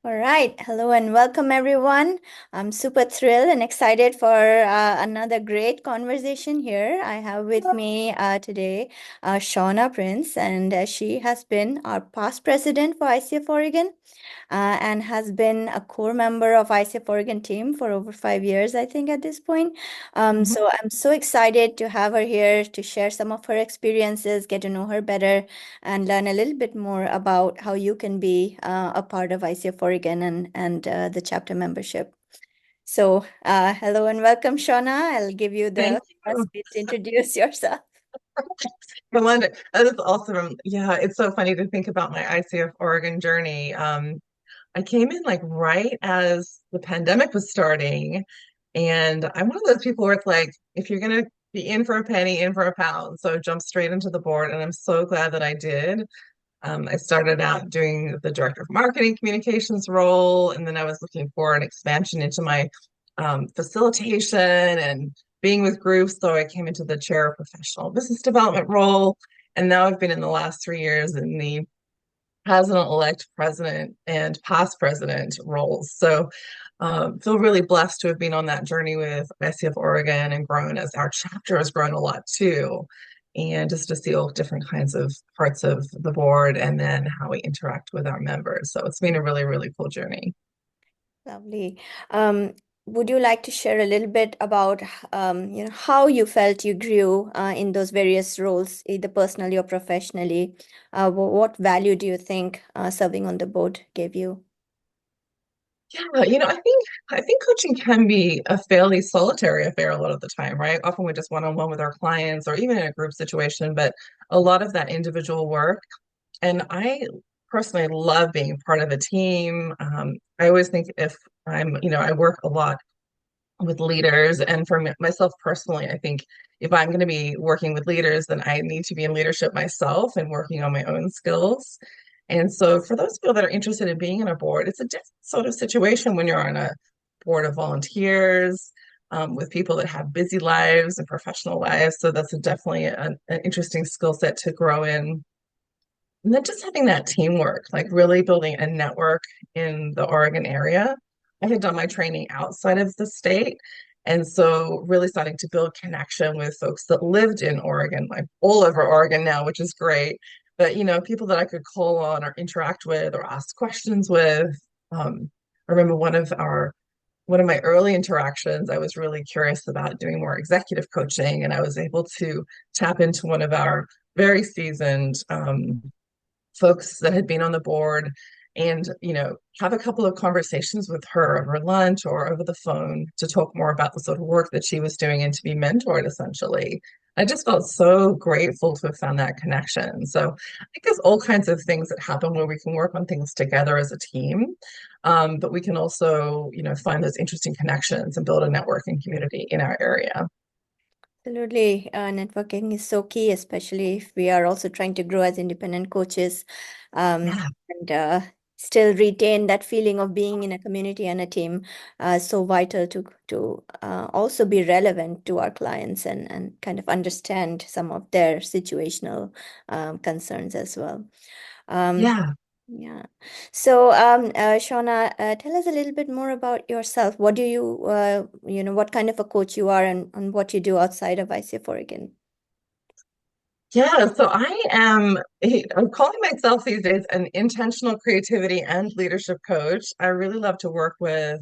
All right. Hello and welcome, everyone. I'm super thrilled and excited for another great conversation here. I have with me today Shauna Prince, and she has been our past president for ICF Oregon and has been a core member of ICF Oregon team for over 5 years, I think, at this point. Mhm. So I'm so excited to have her here to share some of her experiences, get to know her better, and learn a little bit more about how you can be a part of ICF Oregon and the chapter membership. So, hello and welcome, Shauna. I'll give you the Thank you. space to introduce yourself. Yolanda, that is awesome. Yeah, it's so funny to think about my ICF Oregon journey. I came in like right as the pandemic was starting, and I'm one of those people where it's like, if you're gonna be in for a penny, in for a pound. So jump straight into the board, and I'm so glad that I did. I started out doing the director of marketing communications role, and then I was looking for an expansion into my facilitation and being with groups. So I came into the chair of professional business development role. And now I've been in the last 3 years in the president-elect, president, and past president roles. So feel really blessed to have been on that journey with ICF Oregon and grown as our chapter has grown a lot too. And just to see all different kinds of parts of the board and then how we interact with our members. So it's been a really, really cool journey. Lovely. Um, would you like to share a little bit about how you felt you grew in those various roles, either personally or professionally? What value do you think serving on the board gave you? Yeah, I think coaching can be a fairly solitary affair a lot of the time, right? Often we're just one-on-one with our clients or even in a group situation, but a lot of that individual work. And I personally love being part of a team. I always think if I work a lot with leaders, and for myself personally, I think if I'm going to be working with leaders, then I need to be in leadership myself and working on my own skills. And so, for those people that are interested in being on a board, it's a different sort of situation when you're on a board of volunteers with people that have busy lives and professional lives. So, that's definitely an interesting skill set to grow in. And then just having that teamwork, like really building a network in the Oregon area. I had done my training outside of the state. And so really starting to build connection with folks that lived in Oregon, like all over Oregon now, which is great. But people that I could call on or interact with or ask questions with. I remember one of my early interactions, I was really curious about doing more executive coaching, and I was able to tap into one of our very seasoned folks that had been on the board and have a couple of conversations with her over lunch or over the phone to talk more about the sort of work that she was doing and to be mentored essentially. I just felt so grateful to have found that connection. So I think there's all kinds of things that happen where we can work on things together as a team, but we can also find those interesting connections and build a networking community in our area. Absolutely. Networking is so key, especially if we are also trying to grow as independent coaches, Yeah, and still retain that feeling of being in a community and a team. So vital to also be relevant to our clients and kind of understand some of their situational concerns as well. Um, yeah. yeah. So, Shauna, tell us a little bit more about yourself. What do what kind of a coach you are and what you do outside of ICF Oregon? Yeah, so I'm calling myself these days an intentional creativity and leadership coach. I really love to work with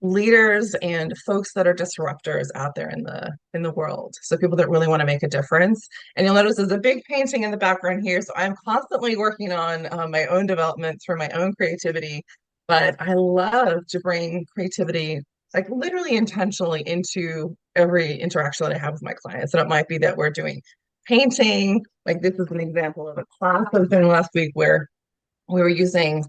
leaders and folks that are disruptors out there in the world. So people that really want to make a difference. And you'll notice there's a big painting in the background here. So I'm constantly working on my own development through my own creativity. But I love to bring creativity, like literally intentionally, into every interaction that I have with my clients. And it might be that we're doing painting. Like this is an example of a class I was doing last week where we were using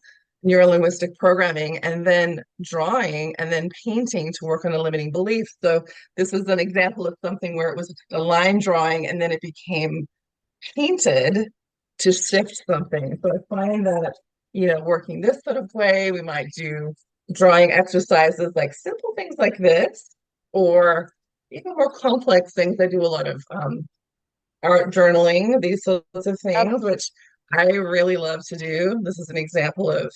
neurolinguistic programming and then drawing and then painting to work on a limiting belief. So this was an example of something where it was a line drawing and then it became painted to shift something. So I find that, working this sort of way, we might do drawing exercises like simple things like this, or even more complex things. I do a lot of art journaling, these sorts of Love, things, which I really love to do. This is an example of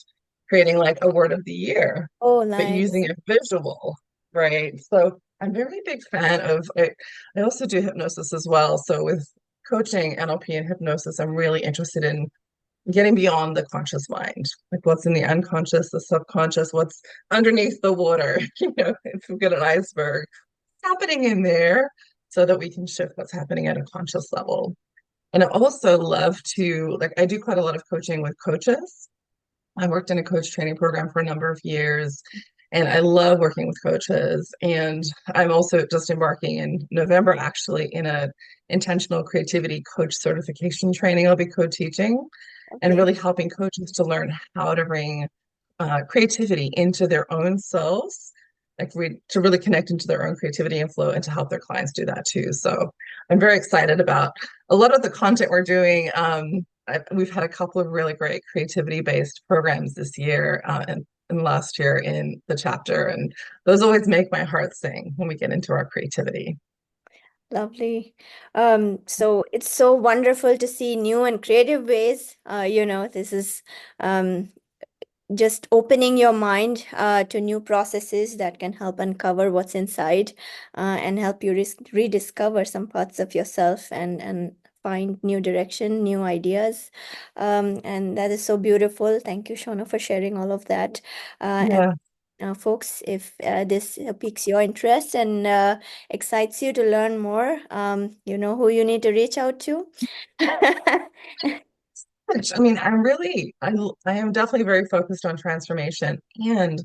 creating like a word of the year, Oh, but nice. using a visual, right? So I'm a very big fan of, I also do hypnosis as well. So with coaching, NLP, and hypnosis, I'm really interested in getting beyond the conscious mind, like what's in the unconscious, the subconscious, what's underneath the water. If we get an iceberg, what's happening in there so that we can shift what's happening at a conscious level. And I also love to, like, I do quite a lot of coaching with coaches. I worked in a coach training program for a number of years, and I love working with coaches. And I'm also just embarking in November, actually, in a intentional creativity coach certification training. I'll be co-teaching and Okay. really helping coaches to learn how to bring creativity into their own selves, like to really connect into their own creativity and flow, and to help their clients do that too. So I'm very excited about a lot of the content we're doing. We've had a couple of really great creativity-based programs this year and last year in the chapter, and those always make my heart sing when we get into our creativity. Lovely. So it's so wonderful to see new and creative ways. This is um, just opening your mind to new processes that can help uncover what's inside and help you rediscover some parts of yourself and find new direction, new ideas. And that is so beautiful. Thank you, Shauna, for sharing all of that. And Yeah. folks, if this piques your interest and excites you to learn more, you know who you need to reach out to. I mean, I am definitely very focused on transformation, and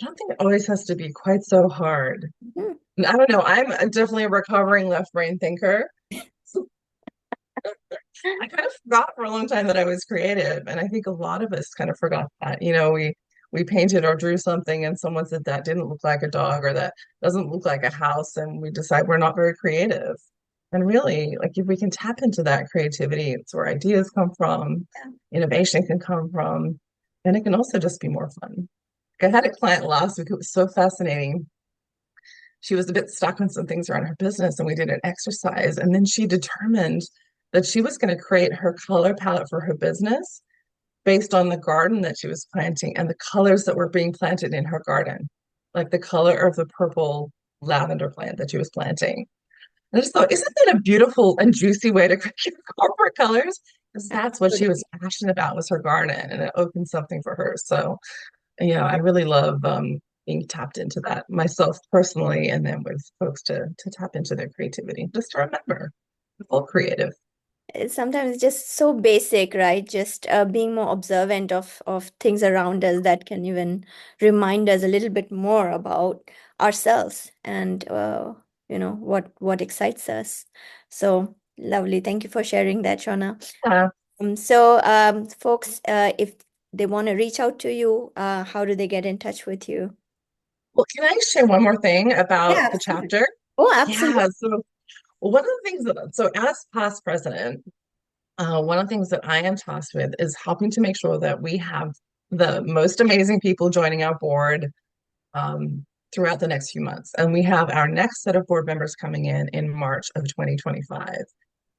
I don't think it always has to be quite so hard. Hmm. And I don't know. Definitely a recovering left brain thinker. I kind of forgot for a long time that I was creative, and I think a lot of us kind of forgot that. We painted or drew something, and someone said that didn't look like a dog or that doesn't look like a house, and we decide we're not very creative. And really, like if we can tap into that creativity, it's where ideas come from, innovation can come from, and it can also just be more fun. Like I had a client last week. It was so fascinating. She was a bit stuck on some things around her business, and we did an exercise, and then she determined that she was going to create her color palette for her business based on the garden that she was planting and the colors that were being planted in her garden, like the color of the purple lavender plant that she was planting. And I just thought, isn't that a beautiful and juicy way to create your corporate colors? Because that's what she was Absolutely. passionate about, was her garden, and it opened something for her. So yeah, I really love being tapped into that myself personally, and then with folks to tap into their creativity, just to remember, we're all creative. It's sometimes just so basic, right? Just being more observant of things around us that can even remind us a little bit more about ourselves and what excites us. So lovely. Thank you for sharing that, Shauna. Uh, Folks, if they want to reach out to you, how do they get in touch with you? well, can I share one more thing about Yeah, the of course. chapter? Oh, absolutely. Yeah, so one of the things so as past president, one of the things that I am tasked with is helping to make sure that we have the most amazing people joining our board um, throughout the next few months. And we have our next set of board members coming in March of 2025.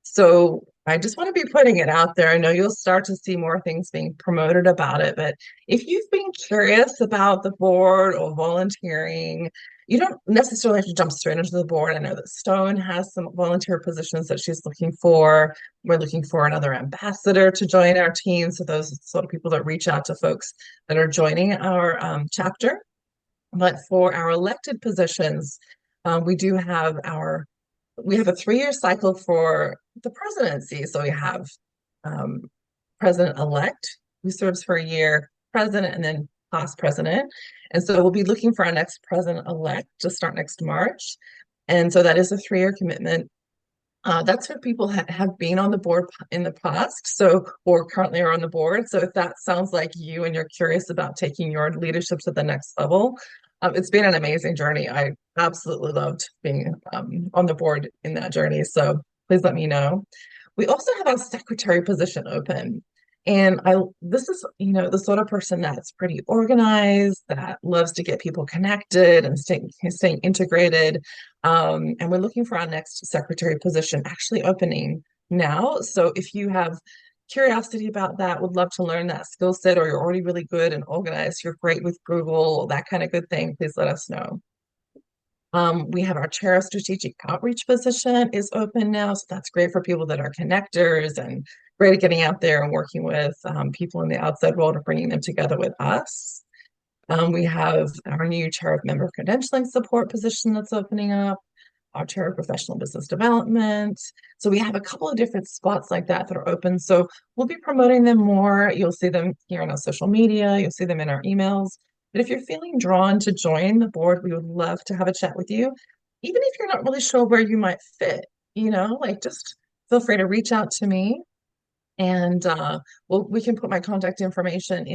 So I just want to be putting it out there. I know you'll start to see more things being promoted about it, but if you've been curious about the board or volunteering, you don't necessarily have to jump straight into the board. I know that Stone has some volunteer positions that she's looking for. We're looking for another ambassador to join our team. So those are the sort of people that reach out to folks that are joining our chapter. But for our elected positions, we do have we have a 3-year cycle for the presidency. So we have um, president-elect who serves for a year, president, and then past president. And so we'll be looking for our next president-elect to start next March. And so that is a 3-year commitment. That's for people have been on the board in the past, so or currently are on the board. So if that sounds like you and you're curious about taking your leadership to the next level, it's been an amazing journey. I absolutely loved being on the board in that journey. So please let me know. We also have a secretary position open. And this is, the sort of person that's pretty organized, that loves to get people connected and staying integrated. And we're looking for our next secretary position actually opening now. So if you have curiosity about that, would love to learn that skill set, or you're already really good and organized, you're great with Google, that kind of good thing, please let us know. We have our chair of strategic outreach position is open now. So that's great for people that are connectors and great at getting out there and working with people in the outside world and bringing them together with us. We have our new chair of member credentialing support position that's opening up, our chair of professional business development. So we have a couple of different spots like that that are open. So we'll be promoting them more. You'll see them here on our social media, you'll see them in our emails. But if you're feeling drawn to join the board, we would love to have a chat with you. Even if you're not really sure where you might fit, like just feel free to reach out to me and we can put my contact information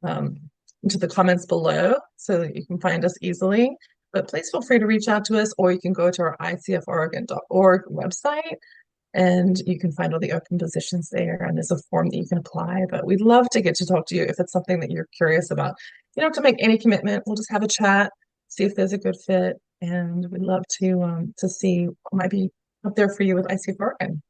um, into the comments below so that you can find us easily. But please feel free to reach out to us, or you can go to our icforegon.org website and you can find all the open positions there. And there's a form that you can apply. But we'd love to get to talk to you if it's something that you're curious about. You don't have to make any commitment. We'll just have a chat, see if there's a good fit, and we'd love to see what might be up there for you with ICF Oregon.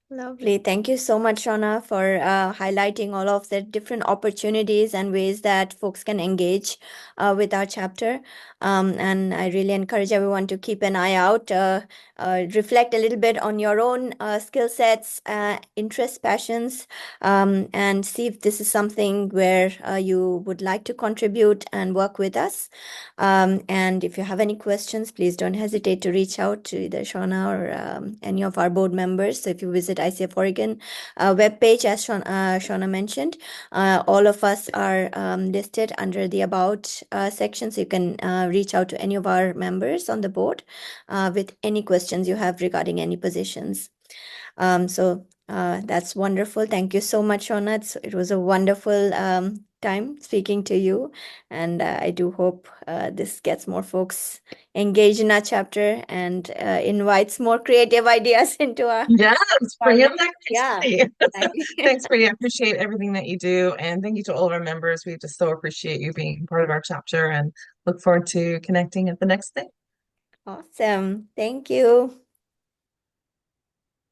Lovely. Thank you so much, Shauna, for highlighting all of the different opportunities and ways that folks can engage with our chapter. And I really encourage everyone to keep an eye out, reflect a little bit on your own skill sets, interests, passions, and see if this is something where you would like to contribute and work with us. And if you have any questions, please don't hesitate to reach out to either Shauna or any of our board members. So if you visit ICF Oregon webpage, as Shauna mentioned, all of us are listed under the About section. So you can reach out to any of our members on the board with any questions you have regarding any positions. So that's wonderful. Thank you so much, Shauna. It was a wonderful time speaking to you. And I do hope this gets more folks engaged in our chapter and invites more creative ideas into our Yes, bring in project. that Yeah. creativity. Thank you. Thanks, Preeti. I appreciate everything that you do. And thank you to all of our members. We just so appreciate you being part of our chapter and look forward to connecting at the next thing. Awesome. Thank you.